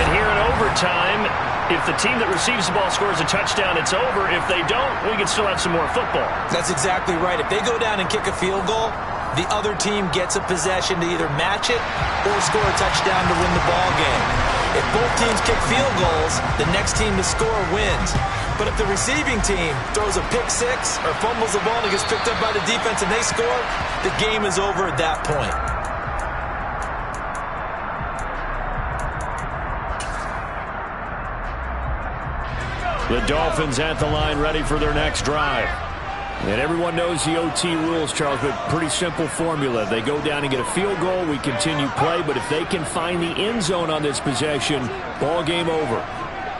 And here in overtime, if the team that receives the ball scores a touchdown, it's over. If they don't, we can still have some more football. That's exactly right. If they go down and kick a field goal, the other team gets a possession to either match it or score a touchdown to win the ball game. If both teams kick field goals, the next team to score wins. But if the receiving team throws a pick six or fumbles the ball and it gets picked up by the defense and they score, the game is over at that point. The Dolphins at the line, ready for their next drive. And everyone knows the OT rules, Charles, but pretty simple formula. They go down and get a field goal, we continue play, but if they can find the end zone on this possession, ball game over.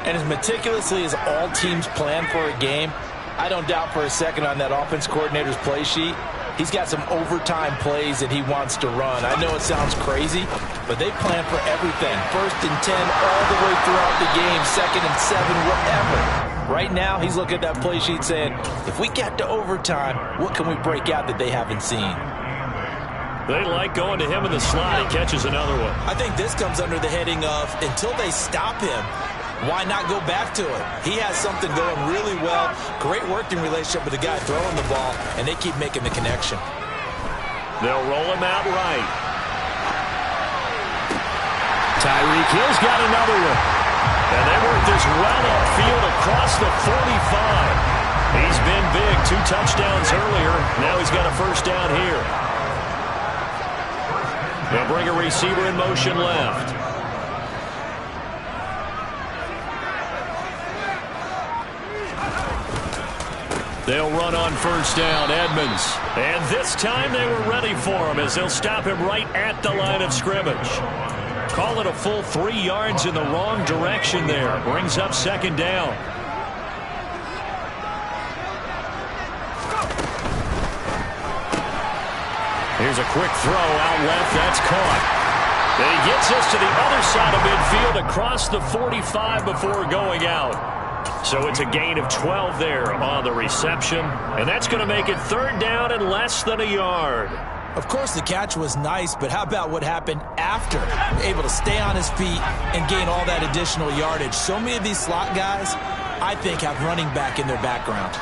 And as meticulously as all teams plan for a game, I don't doubt for a second on that offense coordinator's play sheet, he's got some overtime plays that he wants to run. I know it sounds crazy, but they plan for everything. 1st and 10 all the way throughout the game, 2nd and 7, whatever. Right now, he's looking at that play sheet saying, if we get to overtime, what can we break out that they haven't seen? They like going to him in the slot. He catches another one. I think this comes under the heading of, until they stop him, why not go back to it? He has something going really well. Great working relationship with the guy throwing the ball, and they keep making the connection. They'll roll him out right. Tyreek Hill's got another one. And they work this well upfield across the 45. He's been big. 2 touchdowns earlier. Now he's got a first down here. They'll bring a receiver in motion left. They'll run on first down, Edmonds. And this time they were ready for him as they'll stop him right at the line of scrimmage. Call it a full 3 yards in the wrong direction there. Brings up second down. Here's a quick throw out left. That's caught. And he gets us to the other side of midfield across the 45 before going out. So it's a gain of 12 there on the reception. And that's going to make it 3rd down and less than a yard. Of course, the catch was nice, but how about what happened after? Able to stay on his feet and gain all that additional yardage. So many of these slot guys, I think, have running back in their background.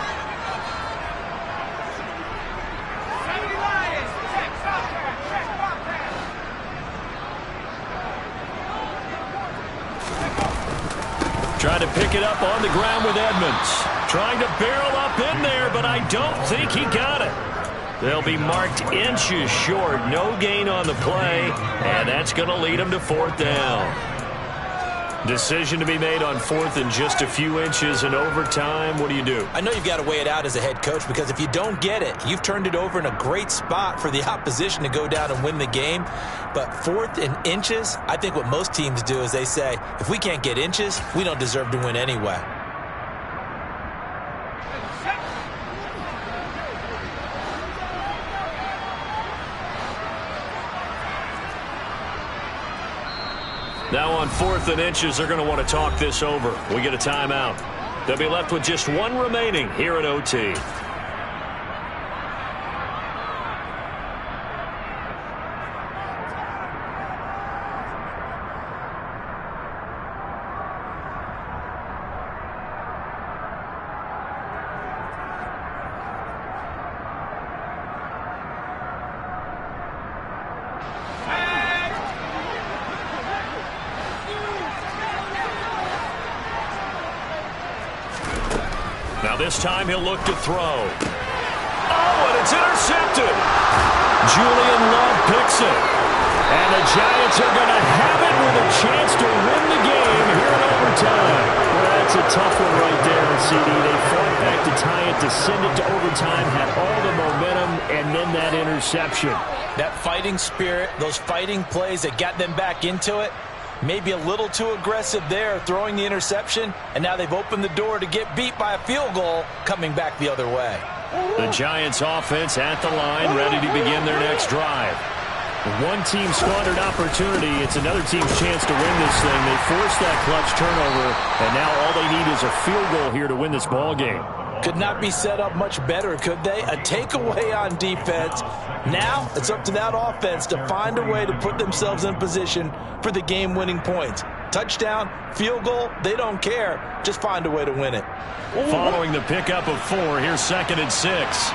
Trying to pick it up on the ground with Edmonds. Trying to barrel up in there, but I don't think he got it. They'll be marked inches short. No gain on the play, and that's going to lead them to 4th down. Decision to be made on 4th and just a few inches in overtime. What do you do? I know you've got to weigh it out as a head coach, because if you don't get it, you've turned it over in a great spot for the opposition to go down and win the game. But 4th and inches, I think what most teams do is they say, if we can't get inches, we don't deserve to win anyway. Now on 4th and inches, they're going to want to talk this over. We get a timeout. They'll be left with just 1 remaining here at OT. Now this time he'll look to throw. Oh, and it's intercepted. Julian Love picks it. And the Giants are going to have it with a chance to win the game here in overtime. Well, that's a tough one right there, CD. They fought back to tie it, to send it to overtime, had all the momentum, and then that interception. That fighting spirit, those fighting plays that got them back into it, maybe a little too aggressive there, throwing the interception, and now they've opened the door to get beat by a field goal coming back the other way. The Giants offense at the line, ready to begin their next drive. One team squandered opportunity. It's another team's chance to win this thing. They forced that clutch turnover, and now all they need is a field goal here to win this ball game. Could not be set up much better, could they? A takeaway on defense. Now it's up to that offense to find a way to put themselves in position for the game-winning points. Touchdown, field goal, they don't care. Just find a way to win it. Following the pickup of 4, here's 2nd and 6.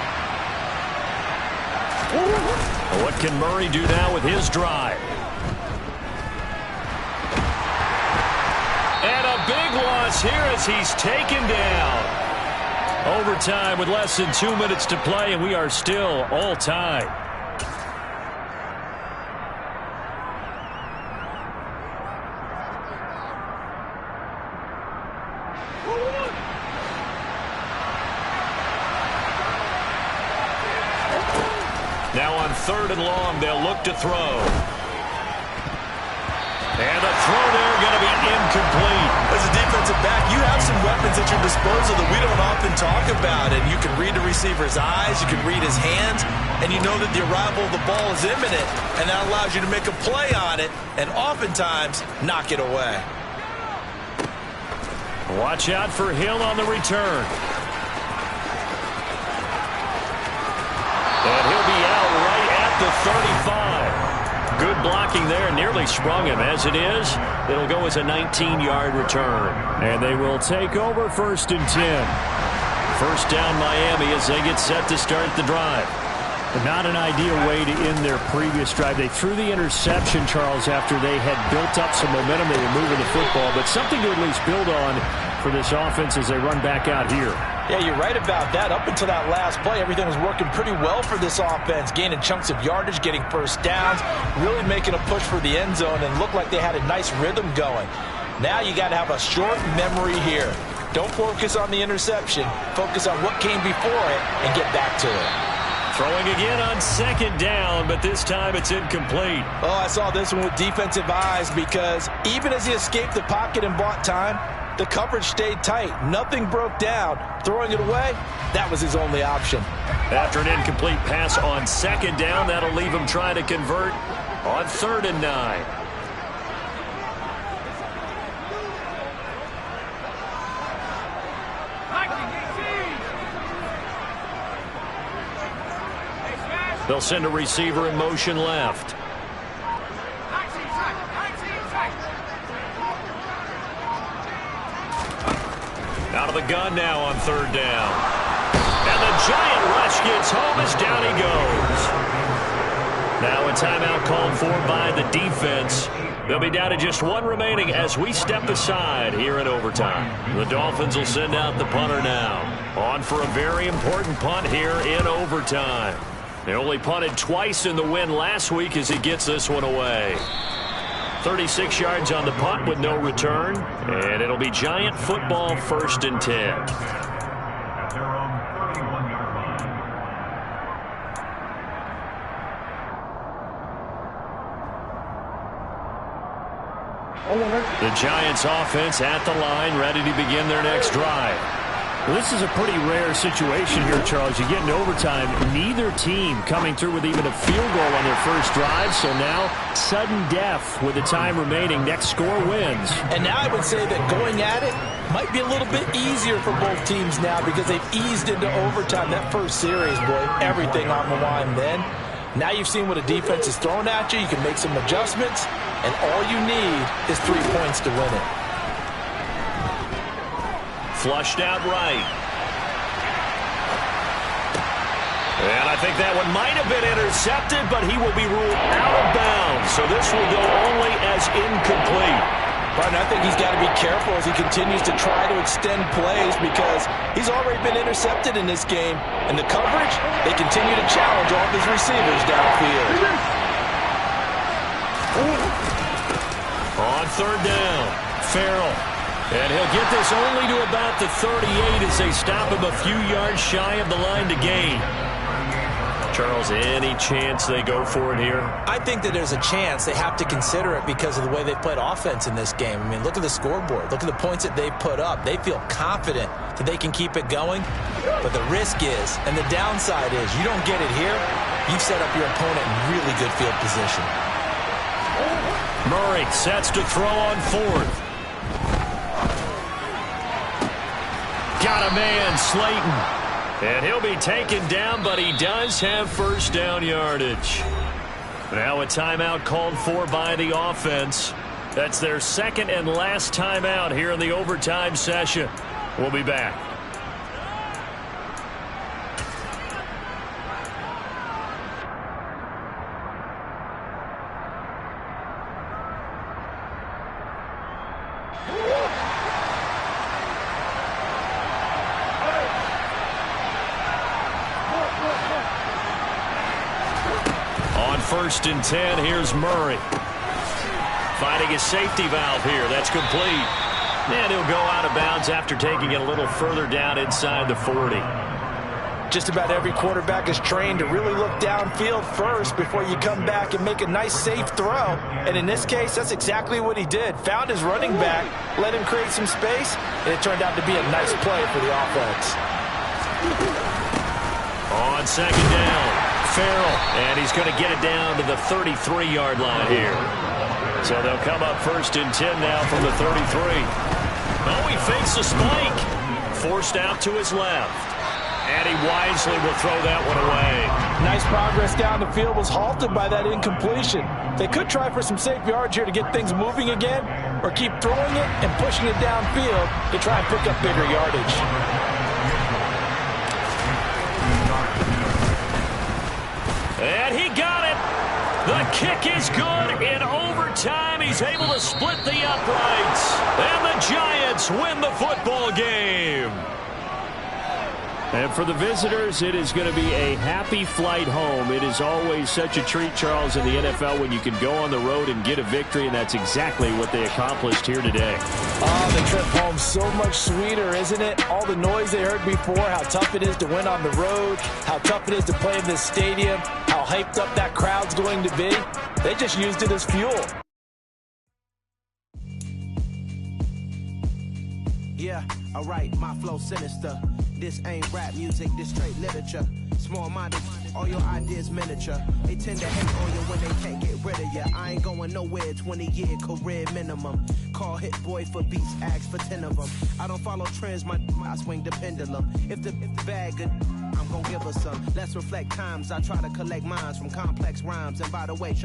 What can Murray do now with his drive? And a big loss here as he's taken down. Overtime with less than 2 minutes to play, and we are still all tied. Now on 3rd and long, they'll look to throw. And the throw there going to be incomplete. As a defensive back, you have some weapons at your disposal that we don't often talk about. And you can read the receiver's eyes, you can read his hands, and you know that the arrival of the ball is imminent. And that allows you to make a play on it and oftentimes knock it away. Watch out for Hill on the return. And he'll be out right at the 35. Good blocking there, nearly sprung him. As it is, it'll go as a 19-yard return. And they will take over 1st and 10. First down Miami as they get set to start the drive. But not an ideal way to end their previous drive. They threw the interception, Charles, after they had built up some momentum. They were moving the football, but something to at least build on for this offense as they run back out here. Yeah, you're right about that. Up until that last play, everything was working pretty well for this offense, gaining chunks of yardage, getting first downs, really making a push for the end zone, and looked like they had a nice rhythm going. Now you got to have a short memory here. Don't focus on the interception. Focus on what came before it and get back to it. Throwing again on 2nd down, but this time it's incomplete. Oh, I saw this one with defensive eyes because even as he escaped the pocket and bought time, the coverage stayed tight. Nothing broke down. Throwing it away, that was his only option. After an incomplete pass on 2nd down, that'll leave him trying to convert on 3rd and 9. They'll send a receiver in motion left. Out of the gun now on 3rd down. And the giant rush gets home as down he goes. Now a timeout called for by the defense. They'll be down to just 1 remaining as we step aside here in overtime. The Dolphins will send out the punter now. On for a very important punt here in overtime. They only punted twice in the win last week as he gets this one away. 36 yards on the punt with no return. And it'll be Giant football 1st and 10. The Giants offense at the line, ready to begin their next drive. Well, this is a pretty rare situation here, Charles. You get in overtime, neither team coming through with even a field goal on their first drive. So now, sudden death with the time remaining. Next score wins. And now I would say that going at it might be a little bit easier for both teams now because they've eased into overtime. That first series, boy, everything on the line then. Now you've seen what a defense is throwing at you. You can make some adjustments, and all you need is 3 points to win it. Flushed out right. And I think that one might have been intercepted, but he will be ruled out of bounds. So this will go only as incomplete. But I think he's got to be careful as he continues to try to extend plays because he's already been intercepted in this game. And the coverage, they continue to challenge all of his receivers downfield. On 3rd down, Farrell. And he'll get this only to about the 38 as they stop him a few yards shy of the line to gain. Charles, any chance they go for it here? I think that there's a chance. They have to consider it because of the way they played offense in this game. I mean, look at the scoreboard. Look at the points that they put up. They feel confident that they can keep it going. But the risk is, and the downside is, you don't get it here, you've set up your opponent in really good field position. Murray sets to throw on 4th. Got a man, Slayton. And he'll be taken down, but he does have first down yardage. Now a timeout called for by the offense. That's their 2nd and last timeout here in the overtime session. We'll be back. 1st and 10. Here's Murray. Finding his safety valve here. That's complete. And he'll go out of bounds after taking it a little further down inside the 40. Just about every quarterback is trained to really look downfield first before you come back and make a nice, safe throw. And in this case, that's exactly what he did. Found his running back, let him create some space, and it turned out to be a nice play for the offense. On 2nd down, Farrell, and he's going to get it down to the 33-yard line here. So they'll come up 1st and 10 now from the 33. Oh, he fakes a spike. Forced out to his left. And he wisely will throw that one away. Nice progress down the field, was halted by that incompletion. They could try for some safe yards here to get things moving again, or keep throwing it and pushing it downfield to try and pick up bigger yardage. And he got it. The kick is good in overtime. He's able to split the uprights. And the Giants win the football game. And for the visitors, it is going to be a happy flight home. It is always such a treat, Charles, in the NFL when you can go on the road and get a victory, and that's exactly what they accomplished here today. Oh, the trip home so much sweeter, isn't it? All the noise they heard before, how tough it is to win on the road, how tough it is to play in this stadium, how hyped up that crowd's going to be. They just used it as fuel. Yeah, alright, my flow sinister. This ain't rap music, this straight literature. Small-minded, all your ideas miniature. They tend to hate on you when they can't get rid of you. I ain't going nowhere, 20-year career minimum. Call Hit Boy for beats, ask for 10 of them. I don't follow trends, I swing the pendulum. If the bag good, I'm gonna give her some. Let's reflect times, I try to collect minds from complex rhymes. And by the way,